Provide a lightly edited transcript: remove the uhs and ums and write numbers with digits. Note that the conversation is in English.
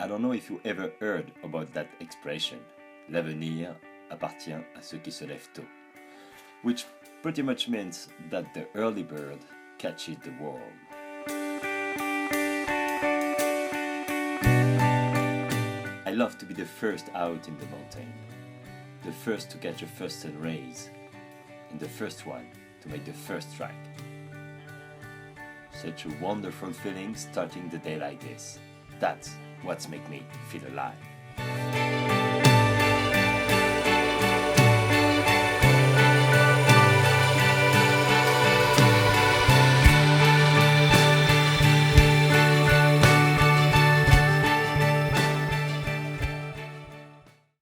don't know if you ever heard about that expression, l'avenir appartient à ceux qui se lèvent tôt, which pretty much means that the early bird catches the worm. I love to be the first out in the mountain, the first to catch the first sun rays, and the first one to make the first strike. Such a wonderful feeling starting the day like this. That's what makes me feel alive.